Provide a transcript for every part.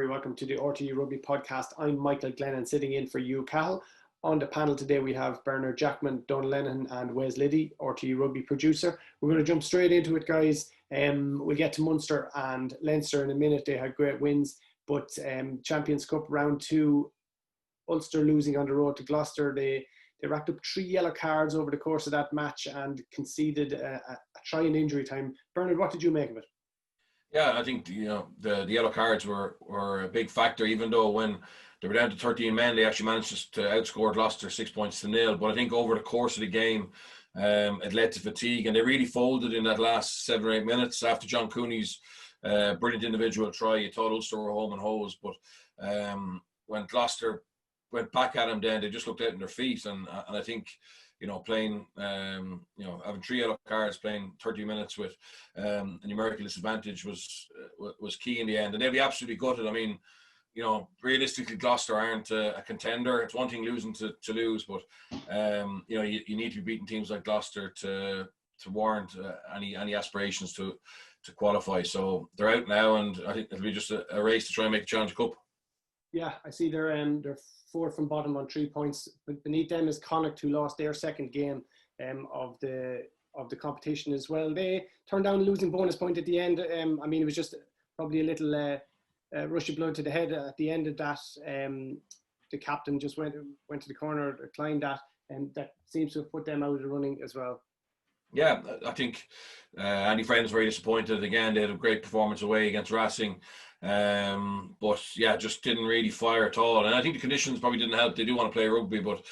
very welcome to the RTE Rugby podcast. I'm Michael Glennon, sitting in for you, Cahill. On the panel today, we have Bernard Jackman, Donal Lenihan and Wes Liddy, RTE Rugby producer. We're going to jump straight into it, guys. We'll get to Munster and Leinster in a minute. They had great wins, but Champions Cup round 2, Ulster losing on the road to Gloucester. They racked up 3 yellow cards over the course of that match and conceded a try in injury time. Bernard, what did you make of it? Yeah, I think the yellow cards were a big factor, even though when they were down to 13 men, they actually managed to outscore Gloucester 6-0. But I think over the course of the game, it led to fatigue, and they really folded in that last 7 or 8 minutes after John Cooney's brilliant individual try. You thought Ulster were home and hose, but when Gloucester went back at them, then they just looked out on their feet, and I think playing having 3 yellow cards, playing 30 minutes with a numerical disadvantage was key in the end, and they'll be absolutely gutted. I mean, realistically, Gloucester aren't a contender. It's one thing losing to lose, but you need to be beating teams like Gloucester to warrant any aspirations to qualify. So they're out now, and I think it'll be just a race to try and make the Challenge Cup. Yeah, I see they're 4 from bottom on 3 points. But beneath them is Connacht, who lost their second game of the competition as well. They turned down a losing bonus point at the end. I mean, it was just probably a little rush of blood to the head at the end of that. The captain just went to the corner, declined that, and that seems to have put them out of the running as well. Yeah, I think Andy Friend's very disappointed. Again, they had a great performance away against Racing. But yeah, just didn't really fire at all, and I think the conditions probably didn't help. They do want to play rugby, but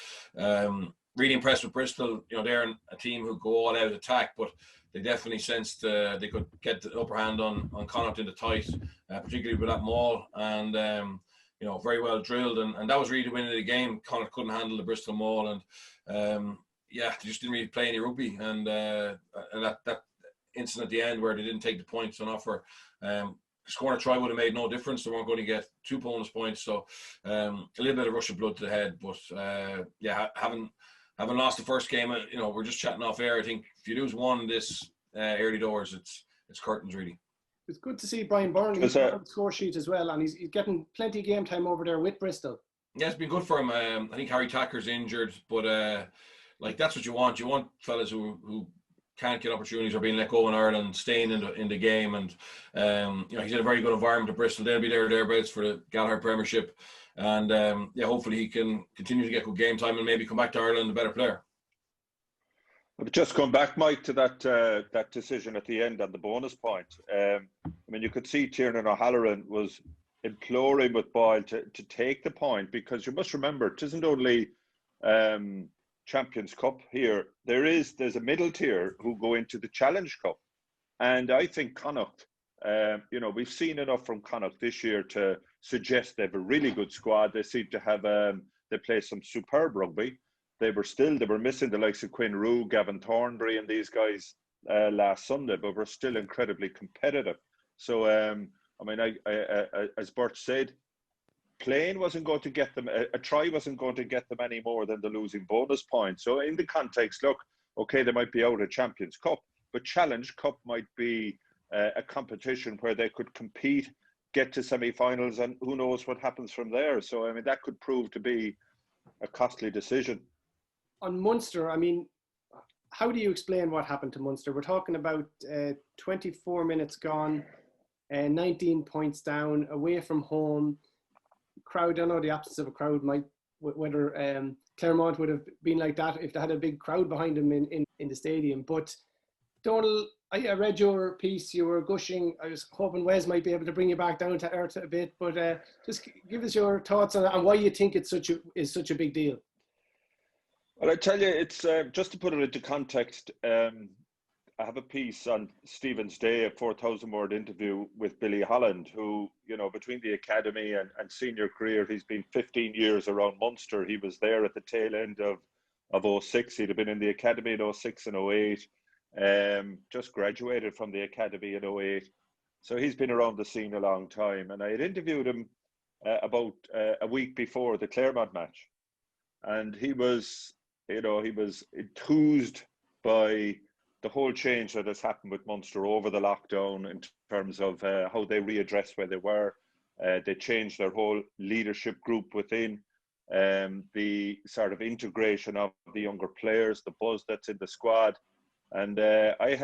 really impressed with Bristol. They're a team who go all out attack, but they definitely sensed they could get the upper hand on Connacht in the tight, particularly with that maul, and very well drilled, and that was really the win of the game. Connacht couldn't handle the Bristol maul, and they just didn't really play any rugby, and that incident at the end where they didn't take the points on offer. Scoring a try would have made no difference. They weren't going to get 2 bonus points, so a little bit of rush of blood to the head. But having lost the first game, we're just chatting off air. I think if you lose one this early doors, it's curtains really. It's good to see Brian Byrne. He's on the score sheet as well, and he's getting plenty of game time over there with Bristol. Yeah, it's been good for him. I think Harry Tacker's injured, but that's what you want. You want fellas who can't get opportunities or being let go in Ireland, staying in the game, and he's in a very good environment at Bristol. They'll be thereabouts for the Gallagher Premiership, and hopefully he can continue to get good game time and maybe come back to Ireland a better player. But just come back, Mike, to that decision at the end on the bonus point. I mean, you could see Tiernan O'Halloran was imploring with Boyle to take the point, because you must remember it isn't only Champions Cup here. There's a middle tier who go into the Challenge Cup, and I think Connacht, we've seen enough from Connacht this year to suggest they have a really good squad. They seem to have they play some superb rugby. They were missing the likes of Quinn Roux, Gavin Thornbury, and these guys last Sunday, but were still incredibly competitive. So as Bert said, playing wasn't going to get them, a try wasn't going to get them any more than the losing bonus point. So in the context, look, okay, they might be out of Champions Cup, but Challenge Cup might be a competition where they could compete, get to semi-finals, and who knows what happens from there. So, I mean, that could prove to be a costly decision. On Munster, I mean, how do you explain what happened to Munster? We're talking about 24 minutes gone, 19 points down, away from home. Crowd, I know the absence of a crowd might, whether Claremont would have been like that if they had a big crowd behind them in the stadium. But Donal, I read your piece, you were gushing. I was hoping Wes might be able to bring you back down to earth a bit, but just give us your thoughts on why you think it's such a big deal. Well, I tell you, it's just to put it into context. I have a piece on Stephen's Day, a 4,000-word interview with Billy Holland, who, between the academy and senior career, he's been 15 years around Munster. He was there at the tail end of 06. He'd have been in the academy in 06 and 08. Just graduated from the academy in 08. So he's been around the scene a long time. And I had interviewed him about a week before the Claremont match. And he was enthused by the whole change that has happened with Munster over the lockdown in terms of how they readdress where they were. They changed their whole leadership group within. The sort of integration of the younger players, the buzz that's in the squad. And I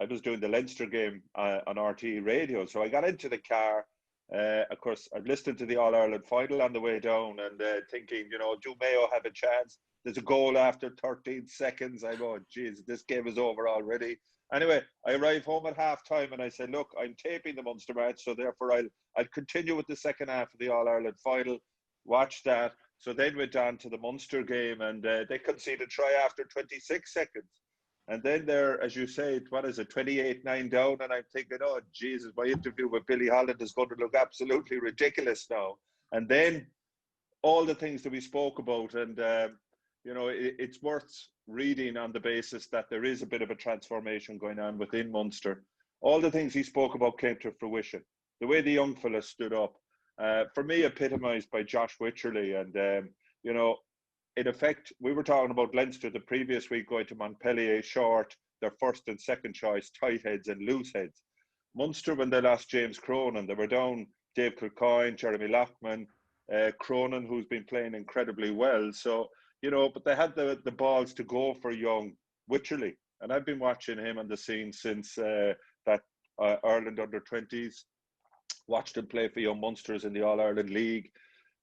was doing the Leinster game on RTE radio. So I got into the car. Of course, I've listened to the All-Ireland final on the way down and thinking, do Mayo have a chance? There's a goal after 13 seconds. I'm going, geez, this game is over already. Anyway, I arrived home at half-time and I said, look, I'm taping the Munster match, so therefore I'll continue with the second half of the All-Ireland final, watch that. So then went on to the Munster game and they conceded a try after 26 seconds. And then they're, as you say, 28-9 down, and I'm thinking, oh, Jesus, my interview with Billy Holland is going to look absolutely ridiculous now. And then all the things that we spoke about, and, it's worth reading on the basis that there is a bit of a transformation going on within Munster. All the things he spoke about came to fruition. The way the young fella stood up, for me, epitomised by Josh Wycherley. And, in effect, we were talking about Leinster the previous week going to Montpellier short, their first and second choice, tight heads and loose heads. Munster, when they lost James Cronin, they were down Dave Kilcoyne, Jeremy Loughman, Cronin, who's been playing incredibly well. So, but they had the balls to go for young Wycherley. And I've been watching him on the scene since that Ireland under-20s. Watched him play for young Munsters in the All-Ireland League.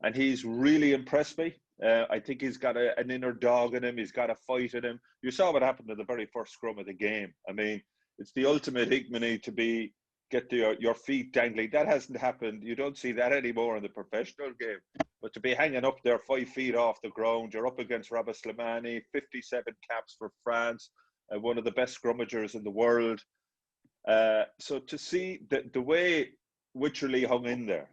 And he's really impressed me. I think he's got an inner dog in him. He's got a fight in him. You saw what happened in the very first scrum of the game. I mean, it's the ultimate ignominy to get your feet dangling. That hasn't happened. You don't see that anymore in the professional game. But to be hanging up there 5 feet off the ground, you're up against Rabah Slimani, 57 caps for France, one of the best scrummagers in the world. So to see the way Wycherley hung in there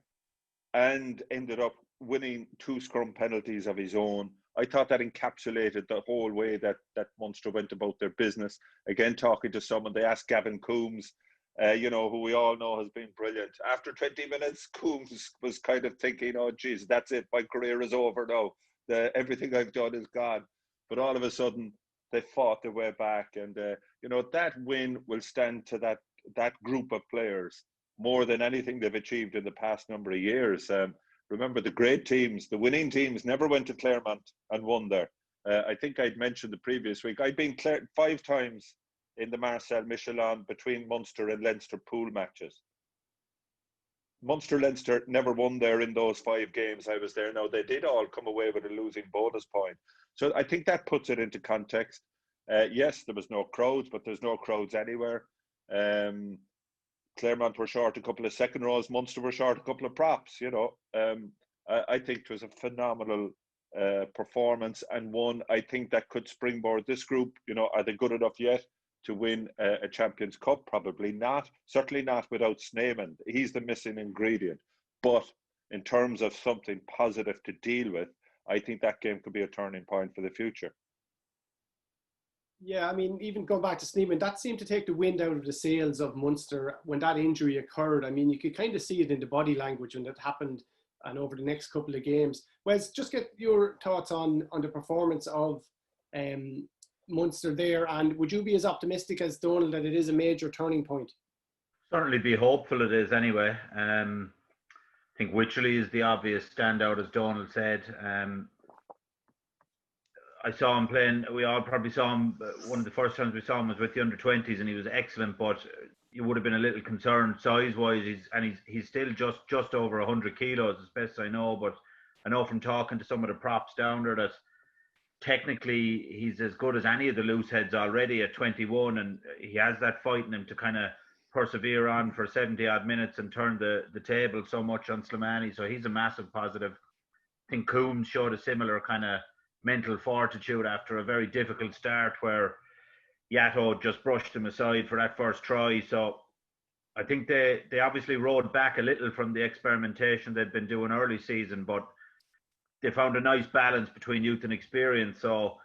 and ended up winning 2 scrum penalties of his own, I thought that encapsulated the whole way that Munster went about their business. Again, talking to someone, they asked Gavin Coombs, who we all know has been brilliant. After 20 minutes, Coombs was kind of thinking, oh, geez, that's it. My career is over now. Everything I've done is gone. But all of a sudden, they fought their way back. And, that win will stand to that group of players more than anything they've achieved in the past number of years. Remember, the great teams, the winning teams, never went to Claremont and won there. I think I'd mentioned the previous week, I'd been 5 times in the Marcel Michelin between Munster and Leinster pool matches. Munster-Leinster never won there in those 5 games I was there. Now, they did all come away with a losing bonus point. So I think that puts it into context. Yes, there was no crowds, but there's no crowds anywhere. Claremont were short a couple of second rows. Munster were short a couple of props, I think it was a phenomenal performance, and one I think that could springboard this group. Are they good enough yet to win a Champions Cup? Probably not. Certainly not without Sneeman. He's the missing ingredient. But in terms of something positive to deal with, I think that game could be a turning point for the future. Yeah, I mean, even going back to Sneeman, that seemed to take the wind out of the sails of Munster when that injury occurred. I mean, you could kind of see it in the body language when that happened and over the next couple of games. Wes, just get your thoughts on the performance of Munster there, and would you be as optimistic as Donal that it is a major turning point? Certainly be hopeful it is anyway. I think Wycherley is the obvious standout, as Donal said. I saw him playing, we all probably saw him, one of the first times we saw him was with the under-20s, and he was excellent, but you would have been a little concerned size-wise. He's still just over 100 kilos, as best I know, but I know from talking to some of the props down there that technically he's as good as any of the loose heads already at 21, and he has that fight in him to kind of persevere on for 70-odd minutes and turn the table so much on Slimani, so he's a massive positive. I think Coombs showed a similar kind of mental fortitude after a very difficult start where Yato just brushed him aside for that first try. So I think they obviously rode back a little from the experimentation they'd been doing early season, but they found a nice balance between youth and experience. So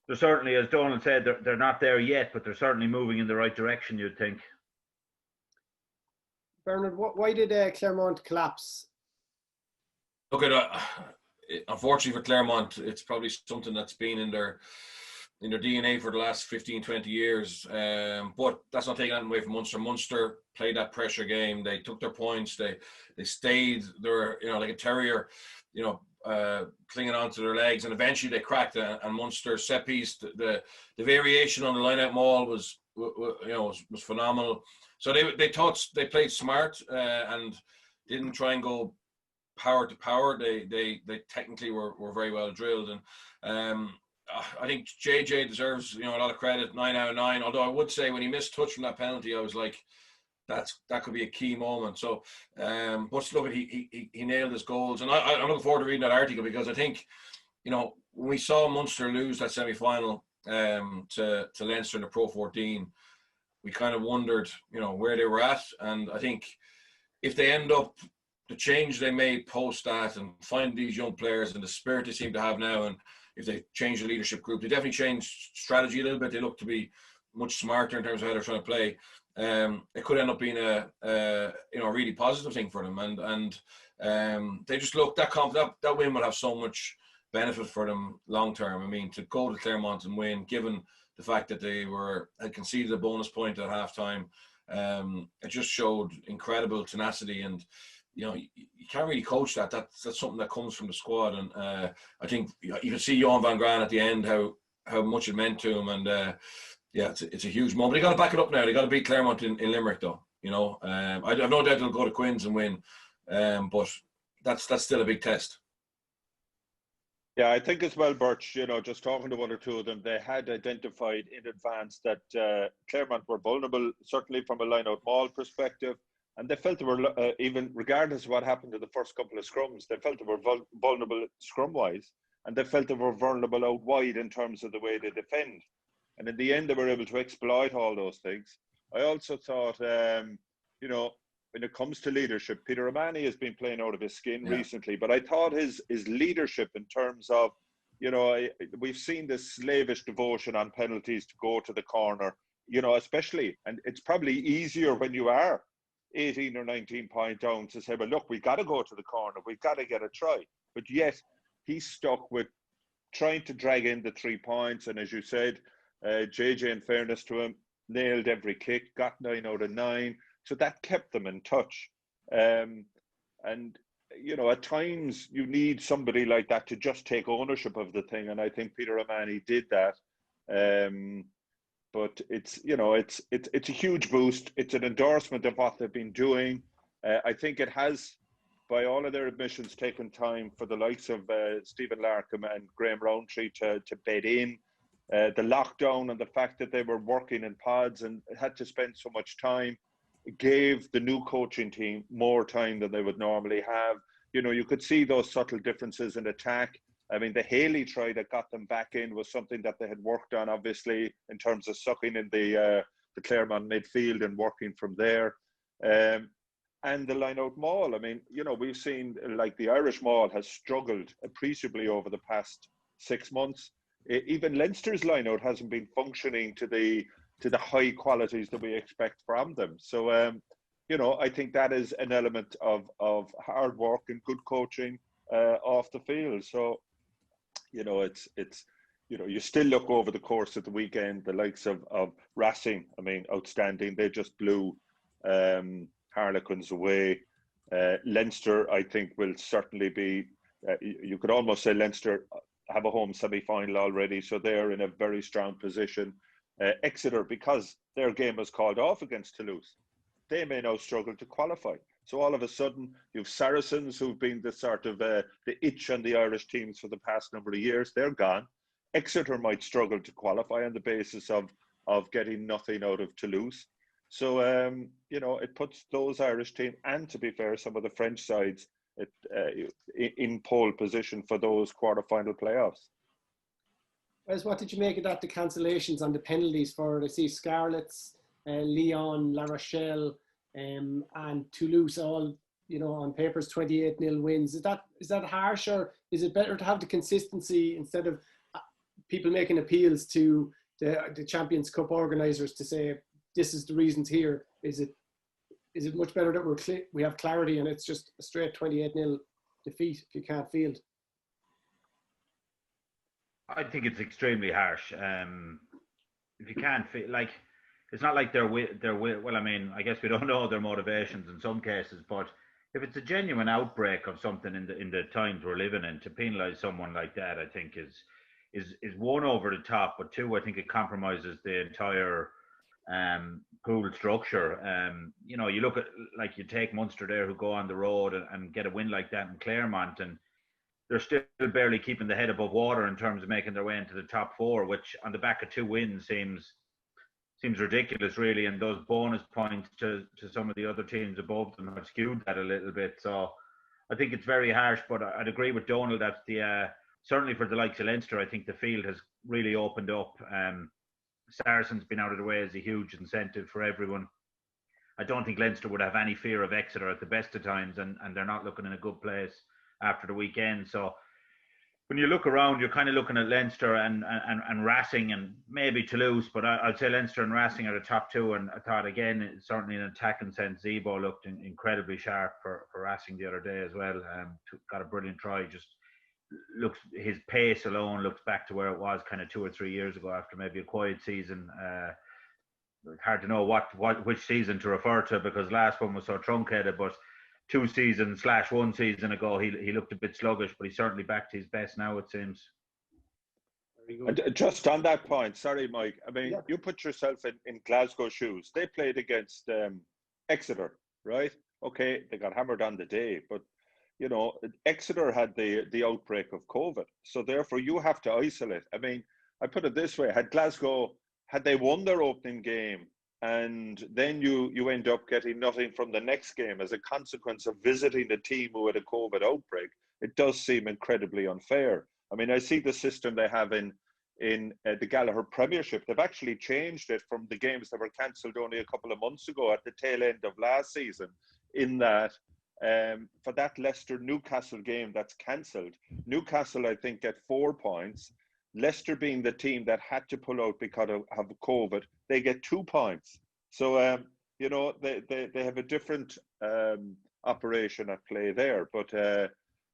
they're certainly, as Donal said, they're not there yet, but they're certainly moving in the right direction, you'd think. Bernard, why did Claremont collapse? Look at unfortunately for Claremont, it's probably something that's been in their in their DNA for the last 15, 20 years. But that's not taking anything away from Munster. Munster played that pressure game. They took their points. They stayed. They were, like a terrier, clinging onto their legs, and eventually they cracked it. And Munster set piece, the variation on the line-out maul was phenomenal. So they played smart and didn't try and go power to power. They technically were very well drilled, and I think JJ deserves a lot of credit. 9 out of 9. Although I would say when he missed touch from that penalty, I was like, that could be a key moment. So, but look, he nailed his goals, and I'm looking forward to reading that article, because I think when we saw Munster lose that semi-final to Leinster in the Pro 14, we kind of wondered where they were at, and I think if they end up, the change they made post that and find these young players and the spirit they seem to have now, and if they change the leadership group, they definitely changed strategy a little bit. They look to be much smarter in terms of how they're trying to play. It could end up being a really positive thing for them, and they just look that win will have so much benefit for them long term. I mean, to go to Claremont and win, given the fact that they had conceded a bonus point at halftime, it just showed incredible tenacity, and you can't really coach that. That's something that comes from the squad, and I think you can see Johan van Graan at the end how much it meant to him, and it's a huge moment. They got to back it up now. They got to beat Claremont in Limerick, though. I have no doubt they'll go to Quins and win, but that's still a big test. Yeah, I think as well, Birch, just talking to one or two of them, they had identified in advance that Claremont were vulnerable, certainly from a line-out maul perspective, and they felt they were, even regardless of what happened in the first couple of scrums, they felt they were vulnerable scrum-wise, and they felt they were vulnerable out wide in terms of the way they defend. And in the end, they were able to exploit all those things. I also thought, when it comes to leadership, Peter O'Mahony has been playing out of his skin recently, but I thought his leadership in terms of, we've seen this slavish devotion on penalties to go to the corner, especially, and it's probably easier when you are 18 or 19 points down to say, well, look, we've got to go to the corner, we've got to get a try. But yet, he's stuck with trying to drag in the 3 points, and as you said, JJ, in fairness to him, nailed every kick, got 9 out of 9. So that kept them in touch. And, at times you need somebody like that to just take ownership of the thing. And I think Peter O'Mahony did that. But it's a huge boost. It's an endorsement of what they've been doing. I think it has, by all of their admissions, taken time for the likes of Stephen Larkham and Graham Rowntree to bed in. The lockdown and the fact that they were working in pods and had to spend so much time gave the new coaching team more time than they would normally have. You could see those subtle differences in attack. I mean, the Haley try that got them back in was something that they had worked on, obviously, in terms of sucking in the Claremont midfield and working from there. And the line-out maul. I mean, we've seen, like, the Irish maul has struggled appreciably over the past 6 months. Even Leinster's line-out hasn't been functioning to the high qualities that we expect from them. So, I think that is an element of hard work and good coaching off the field. So, it's you still look over the course of the weekend, the likes of Racing, I mean, outstanding. They just blew Harlequins away. Leinster, I think, will certainly be, you could almost say Leinster have a home semi-final already, so they're in a very strong position. Exeter, because their game was called off against Toulouse, they may now struggle to qualify. So all of a sudden, you've Saracens, who've been the sort of the itch on the Irish teams for the past number of years. They're gone. Exeter might struggle to qualify on the basis of getting nothing out of Toulouse. So, it puts those Irish teams, and to be fair, some of the French sides, in pole position for those quarterfinal playoffs. Wes, what did you make of that? The cancellations on the penalties for, I see, Scarlets, Lyon, La Rochelle, and Toulouse, all on papers 28-0 wins. Is that harsh, or is it better to have the consistency instead of people making appeals to the Champions Cup organisers to say this is the reasons here? Is it much better that we have clarity and it's just a straight 28-0 defeat if you can't field? I think it's extremely harsh. If you can't feel like, it's not like they're well, I mean, I guess we don't know their motivations in some cases, but if it's a genuine outbreak of something in the times we're living in, to penalise someone like that, I think is one, over the top, but two, I think it compromises the entire pool structure. You know, you look at, like, you take Munster there, who go on the road and get a win like that in Claremont, and they're still barely keeping the head above water in terms of making their way into the top four, which on the back of 2 wins seems ridiculous, really. And those bonus points to some of the other teams above them have skewed that a little bit. So I think it's very harsh, but I'd agree with Donal that certainly for the likes of Leinster, I think the field has really opened up. Saracens been out of the way is a huge incentive for everyone. I don't think Leinster would have any fear of Exeter at the best of times, and they're not looking in a good place after the weekend. So when you look around, you're kind of looking at Leinster and Racing and maybe Toulouse, but I'd say Leinster and Racing are the top two. And I thought, again, certainly in an attacking sense, Zebo looked incredibly sharp for Racing the other day as well. Got a brilliant try. Just looks, his pace alone looks back to where it was kind of 2 or 3 years ago after maybe a quiet season. Hard to know which season to refer to, because last one was so truncated, but 2 seasons / 1 season ago, he looked a bit sluggish, but he's certainly back to his best now, it seems. And just on that point, sorry, Mike, I mean, Yeah. you put yourself in Glasgow shoes. They played against Exeter, right? Okay, they got hammered on the day, but, you know, Exeter had the outbreak of COVID. So therefore, you have to isolate. I mean, I put it this way, had they won their opening game, and then you end up getting nothing from the next game as a consequence of visiting a team who had a COVID outbreak, it does seem incredibly unfair. I mean, I see the system they have in the Gallagher Premiership. They've actually changed it from the games that were cancelled only a couple of months ago at the tail end of last season, in that for that Leicester-Newcastle game that's cancelled, Newcastle, I think, get 4 points. Leicester, being the team that had to pull out because of COVID, they get 2 points. So, you know, they have a different operation at play there. But,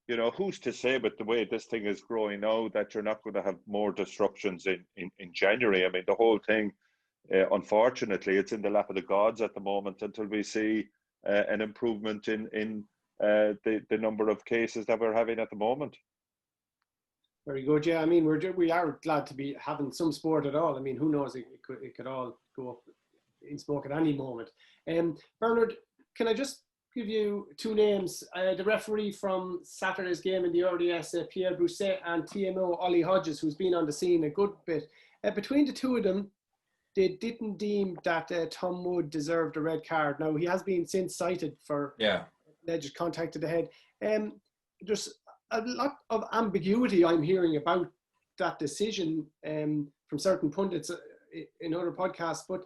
you know, who's to say with the way this thing is growing now that you're not going to have more disruptions in January? I mean, the whole thing, unfortunately, it's in the lap of the gods at the moment until we see an improvement in the number of cases that we're having at the moment. Very good. Yeah, I mean, we are glad to be having some sport at all. I mean, who knows? It could all go up in smoke at any moment. Bernard, can I just give you 2 names? The referee from Saturday's game in the RDS, Pierre Brousset, and TMO Ollie Hodges, who's been on the scene a good bit. Between the 2 of them, they didn't deem that Tom Wood deserved a red card. Now, he has been since cited for alleged contact to the head. There's a lot of ambiguity I'm hearing about that decision from certain pundits in other podcasts. But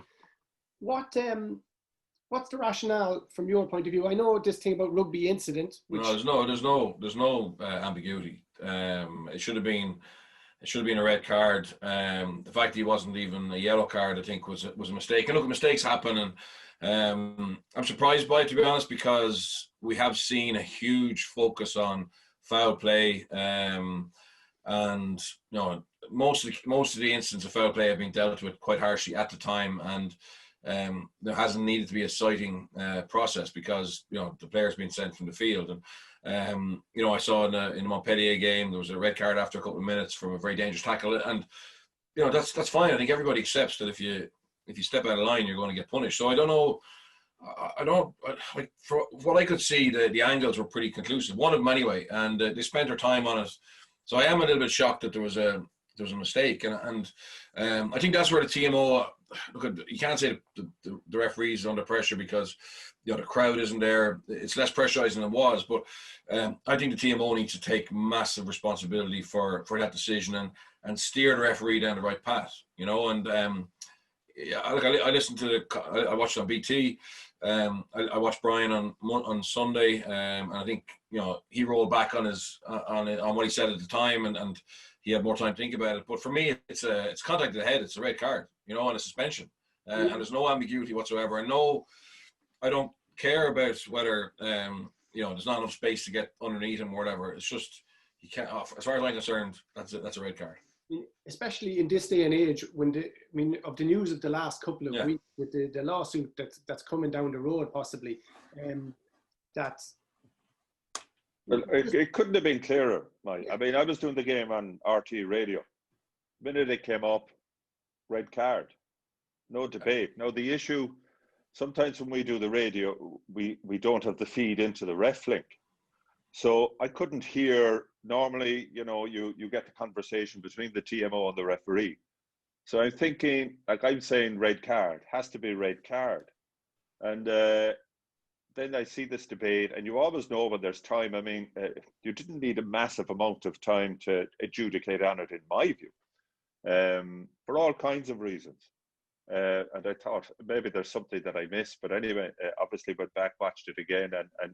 what's the rationale from your point of view? I know this thing about rugby incident. Which... No, there's no ambiguity. It should have been a red card. The fact that he wasn't even a yellow card, I think, was a mistake. And look, mistakes happen, and I'm surprised by it, to be honest, because we have seen a huge focus on foul play, and you know, most of the incidents of foul play have been dealt with quite harshly at the time, and there hasn't needed to be a citing process because, you know, the player's been sent from the field. And you know, I saw in the Montpellier game there was a red card after a couple of minutes from a very dangerous tackle, and you know, that's fine. I think everybody accepts that if you step out of line, you're going to get punished. So I don't know. Like, for what I could see, the angles were pretty conclusive. One of them anyway, and they spent their time on it. So I am a little bit shocked that there was a mistake, and I think that's where the TMO. Look, you can't say the referees are under pressure because, you know, the crowd isn't there. It's less pressurized than it was, but I think the TMO needs to take massive responsibility for that decision and steer the referee down the right path. You know, and I listened to I watched it on BT. I watched Brian on Sunday, and I think, you know, he rolled back on what he said at the time, and he had more time to think about it. But for me, it's contact to the head. It's a red card, you know, and a suspension, and there's no ambiguity whatsoever. And no, I don't care about whether you know, there's not enough space to get underneath him or whatever. It's just, you can't. As far as I'm concerned, that's a red card. especially in this day and age, when of the news of the last couple of weeks with the lawsuit that's coming down the road, possibly, that's. Well, it couldn't have been clearer, Mike. I mean, I was doing the game on RT radio. The minute it came up, red card, no debate. Now the issue, sometimes when we do the radio, we don't have the feed into the ref link. So I couldn't hear, normally, you get the conversation between the TMO and the referee. So I'm thinking, like I'm saying, red card, has to be red card. And then I see this debate, and you always know when there's time. I mean, you didn't need a massive amount of time to adjudicate on it, in my view, for all kinds of reasons. And I thought maybe there's something that I missed. But anyway, obviously went back, watched it again,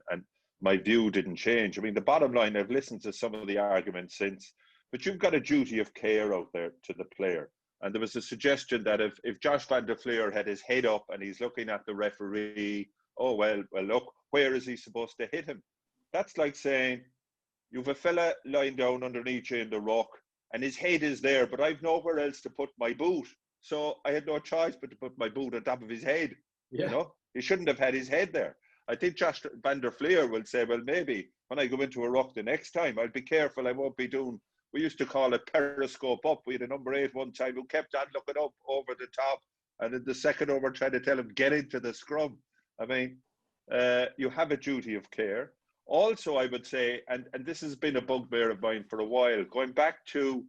and my view didn't change. I mean, the bottom line, I've listened to some of the arguments since, but you've got a duty of care out there to the player. And there was a suggestion that if Josh van der Flier had his head up and he's looking at the referee, oh, well, look, where is he supposed to hit him? That's like saying, you've a fella lying down underneath you in the rock and his head is there, but I've nowhere else to put my boot. So I had no choice but to put my boot on top of his head. Yeah. He shouldn't have had his head there. I think Josh van der Flier will say, well, maybe when I go into a ruck the next time, I'll be careful. I won't be doing, we used to call it periscope up. We had a number 8 one time who kept on looking up over the top. And in the second over, trying to tell him, get into the scrum. I mean, you have a duty of care. Also, I would say, and this has been a bugbear of mine for a while, going back to,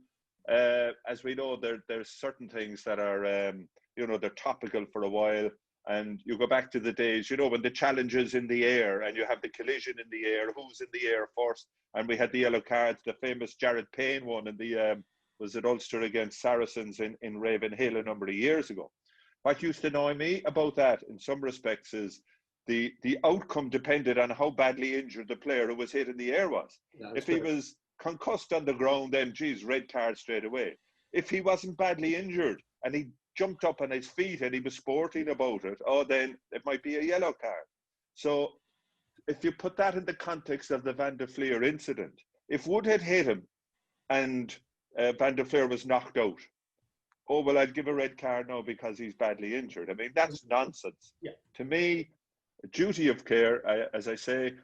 as we know, there's certain things that are, they're topical for a while. And you go back to the days, when the challenge is in the air and you have the collision in the air, who's in the air first? And we had the yellow cards, the famous Jared Payne one in the, was it Ulster against Saracens in Ravenhill a number of years ago. What used to annoy me about that in some respects is the outcome depended on how badly injured the player who was hit in the air was. If he was concussed on the ground, then, geez, red card straight away. If he wasn't badly injured and he jumped up on his feet and he was sporting about it, then it might be a yellow card. So if you put that in the context of the Van der Flier incident, if Wood had hit him and Van der Flier was knocked out, I'd give a red card now because he's badly injured. I mean, that's nonsense. Yeah. To me, a duty of care, as I say,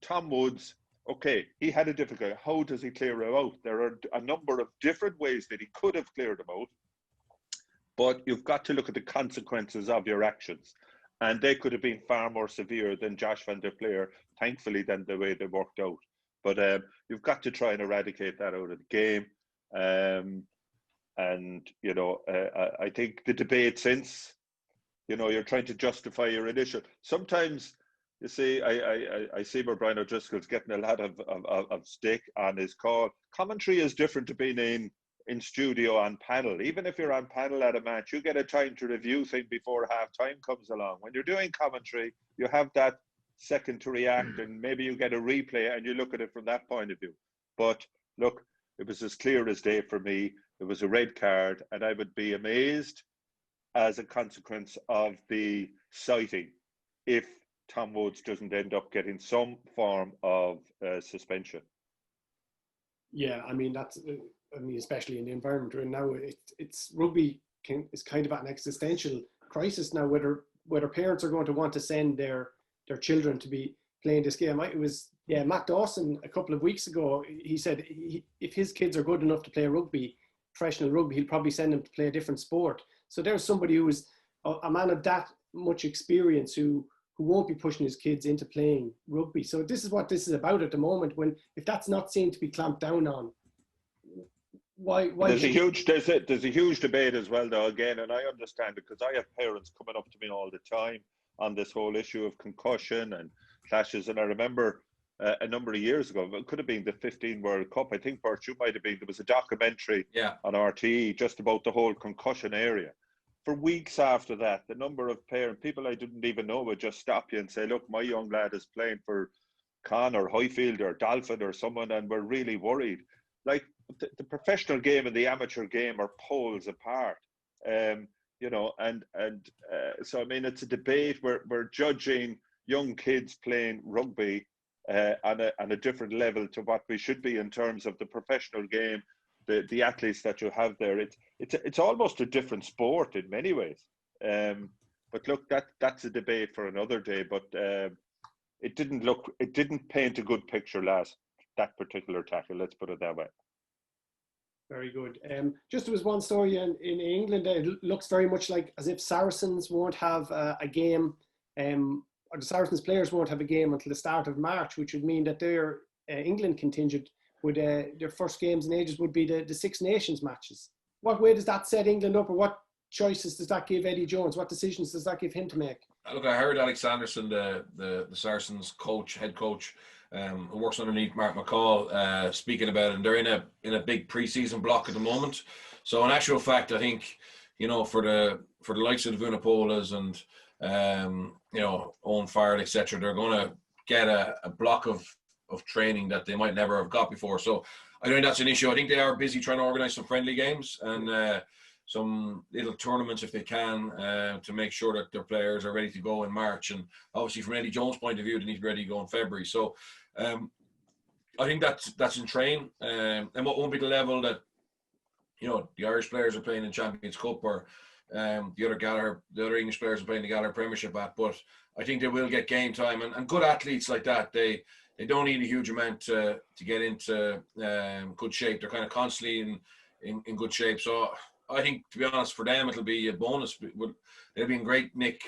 Tom Woods, okay, he had a difficulty. How does he clear him out? There are a number of different ways that he could have cleared him out. But you've got to look at the consequences of your actions. And they could have been far more severe than Josh van der Flier, thankfully, than the way they worked out. But you've got to try and eradicate that out of the game. I think the debate since, you're trying to justify your initial. Sometimes, you see, I see where Brian O'Driscoll's getting a lot of stick on his call. Commentary is different to being in studio on panel. Even if you're on panel at a match, you get a time to review things before half time comes along. When you're doing commentary, you have that second to react, and maybe you get a replay and you look at it from that point of view. But look, it was as clear as day for me. It was a red card, and I would be amazed as a consequence of the citing if Tom Woods doesn't end up getting some form of suspension. Yeah, I mean, especially in the environment we're in now, it's rugby is kind of at an existential crisis now, whether parents are going to want to send their children to be playing this game. It was Matt Dawson a couple of weeks ago. He said if his kids are good enough to play professional rugby, he'll probably send them to play a different sport. So there's somebody who is a man of that much experience who won't be pushing his kids into playing rugby. So this is what this is about at the moment. If that's not seen to be clamped down on, why there's a huge debate as well, though, again, and I understand it because I have parents coming up to me all the time on this whole issue of concussion and clashes. And I remember a number of years ago, it could have been the 15 World Cup. I think, Bert, you might have been, there was a documentary on RTE just about the whole concussion area. For weeks after that, the number of people I didn't even know would just stop you and say, look, my young lad is playing for Con or Highfield or Dolphin or someone, and we're really worried. Like, the professional game and the amateur game are poles apart, so I mean, it's a debate where we're judging young kids playing rugby on a different level to what we should be in terms of the professional game. the athletes that you have there. It's almost a different sport in many ways. But look, that's a debate for another day. But it didn't paint a good picture that particular tackle. Let's put it that way. Very good. Just there was one story in England. It looks very much like as if Saracens won't have a game, or the Saracens players won't have a game until the start of March, which would mean that their England contingent would their first games in ages would be the Six Nations matches. What way does that set England up, or what choices does that give Eddie Jones? What decisions does that give him to make? Look, I heard Alex Sanderson, the Saracens head coach, who works underneath Mark McCall, speaking about it, and they're in a big pre-season block at the moment. So in actual fact, I think, for the likes of the Vunipolas and Owen Farrell, etc., they're going to get a block of training that they might never have got before. So I think that's an issue. I think they are busy trying to organise some friendly games and some little tournaments if they can to make sure that their players are ready to go in March. And obviously from Eddie Jones' point of view, they need to be ready to go in February. So I think that's in train. And what won't be the level that the Irish players are playing in Champions Cup, or the other English players are playing the Gallagher Premiership at, but I think they will get game time. And good athletes like that, they don't need a huge amount to get into good shape. They're kind of constantly in good shape. So I think, to be honest, for them it'll be a bonus. They'll be in great nick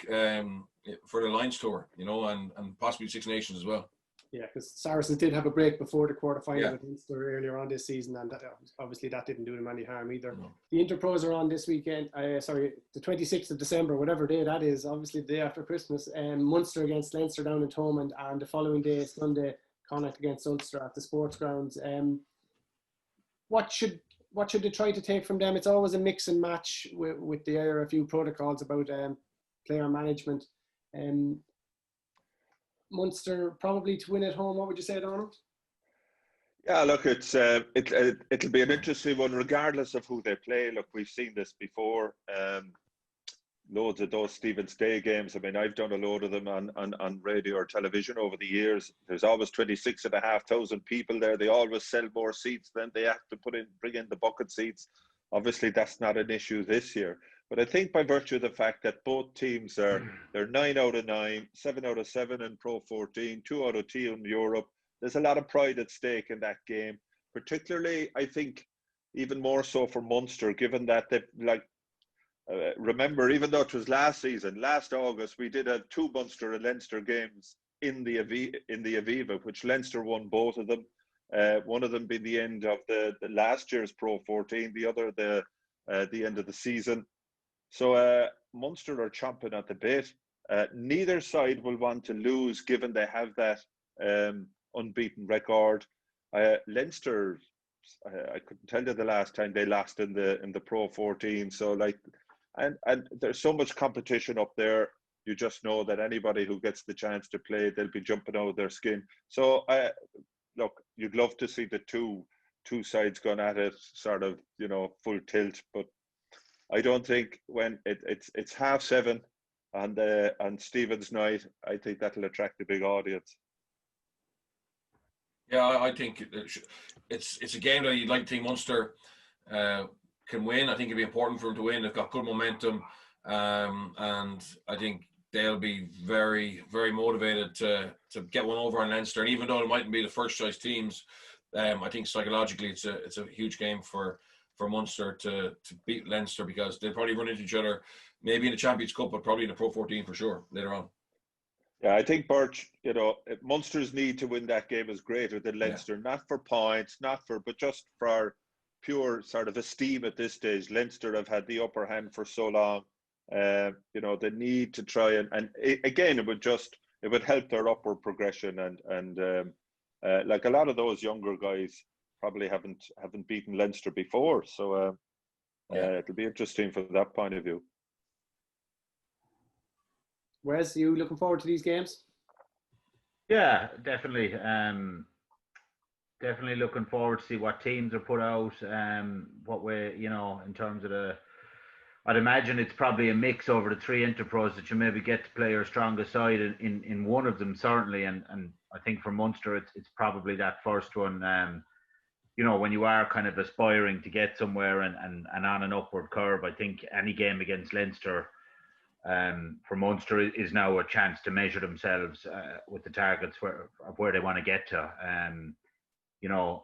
for the Lions tour, and possibly Six Nations as well. Yeah, because Saracens did have a break before the quarterfinal with Munster earlier on this season, and obviously that didn't do them any harm either. No. The Interpros are on this weekend. The 26th of December, whatever day that is. Obviously the day after Christmas. Munster against Leinster down in Thomond, and the following day, Sunday, Connacht against Ulster at the sports grounds. What should they try to take from them? It's always a mix and match with the IRFU protocols about player management. Munster probably to win at home. What would you say, Donal? Yeah, look, it'll be an interesting one, regardless of who they play. Look, we've seen this before. Loads of those Stephen's Day games. I mean, I've done a load of them on radio or television over the years. There's always 26,500 people there. They always sell more seats than they have to bring in the bucket seats. Obviously, that's not an issue this year. But I think by virtue of the fact that both teams they're 9 out of 9, 7 out of 7 in Pro 14, 2 out of 2 in Europe, there's a lot of pride at stake in that game. Particularly, I think, even more so for Munster, given that remember, even though it was last August, we did have 2 Munster and Leinster games in the Aviva, which Leinster won both of them. One of them being the end of the last year's Pro 14, the other the end of the season. So Munster are chomping at the bit. Neither side will want to lose, given they have that unbeaten record. Leinster, I couldn't tell you the last time they lost in the Pro 14. So and there's so much competition up there. You just know that anybody who gets the chance to play, they'll be jumping out of their skin. So look, you'd love to see the two sides going at it, sort of, full tilt, but I don't think when it's 7:30 on Stephen's night, I think that'll attract a big audience. Yeah, I think it's a game that you'd like to think Munster can win. I think it'd be important for them to win. They've got good momentum, and I think they'll be very, very motivated to get one over on Leinster. And even though it mightn't be the first choice teams, I think psychologically it's a huge game for Munster to beat Leinster, because they'll probably run into each other, maybe in the Champions Cup, but probably in the Pro 14 for sure later on. Yeah, I think, Birch, Munster's need to win that game is greater than Leinster, not for points, but just for pure sort of esteem at this stage. Leinster have had the upper hand for so long. They need to try and again, it would help their upward progression, and like a lot of those younger guys probably haven't beaten Leinster before, so it'll be interesting from that point of view. Wes, are you looking forward to these games? Yeah, definitely. Definitely looking forward to see what teams are put out. What way, in terms of I'd imagine it's probably a mix over the 3 Interpros, that you maybe get to play your strongest side in one of them, certainly. And I think for Munster, it's probably that first one. you know, when you are kind of aspiring to get somewhere and on an upward curve, I think any game against Leinster for Munster is now a chance to measure themselves with the targets of where they want to get to. You know,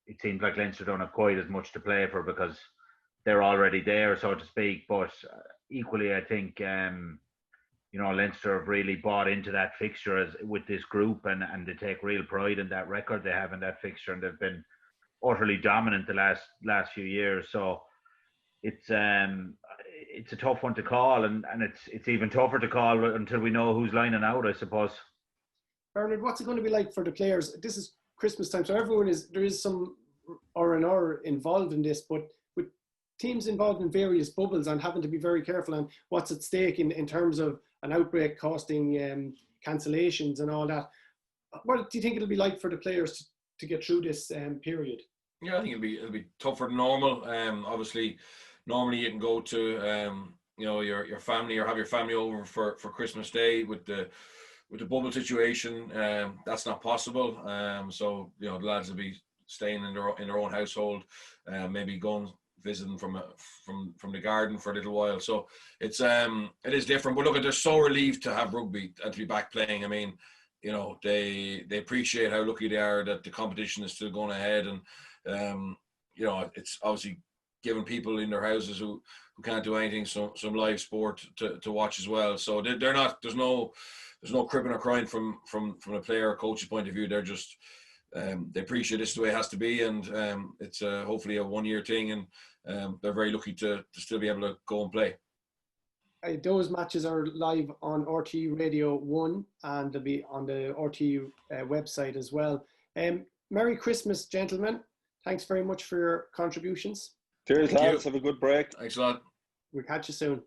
it seems like Leinster don't have quite as much to play for because they're already there, so to speak. But equally, I think, you know, Leinster have really bought into that fixture with this group, and they take real pride in that record they have in that fixture, and they've been utterly dominant the last few years. So it's a tough one to call, and it's even tougher to call until we know who's lining out, I suppose. Bernard, what's it going to be like for the players? This is Christmas time, so there is some R&R involved in this, but with teams involved in various bubbles and having to be very careful on what's at stake in terms of an outbreak costing cancellations and all that. What do you think it'll be like for the players to get through this period? Yeah, I think it'll be tougher than normal. Obviously, normally you can go to you know, your family or have your family over for Christmas Day. With the bubble situation, that's not possible. So you know, the lads will be staying in their own household, maybe going visiting from the garden for a little while. So it is different. But look, they're so relieved to have rugby and to be back playing. I mean, you know, they appreciate how lucky they are that the competition is still going ahead, and you know, it's obviously giving people in their houses who can't do anything some live sport to watch as well. So they're not, there's no cribbing or crying from a player or coach's point of view. They're just they appreciate this is the way it has to be, and it's hopefully a 1 year thing, and they're very lucky to still be able to go and play. Those matches are live on RTE Radio 1, and they'll be on the RTE website as well. Merry Christmas, gentlemen. Thanks very much for your contributions. Cheers, lads. Have a good break. Thanks a lot. We'll catch you soon.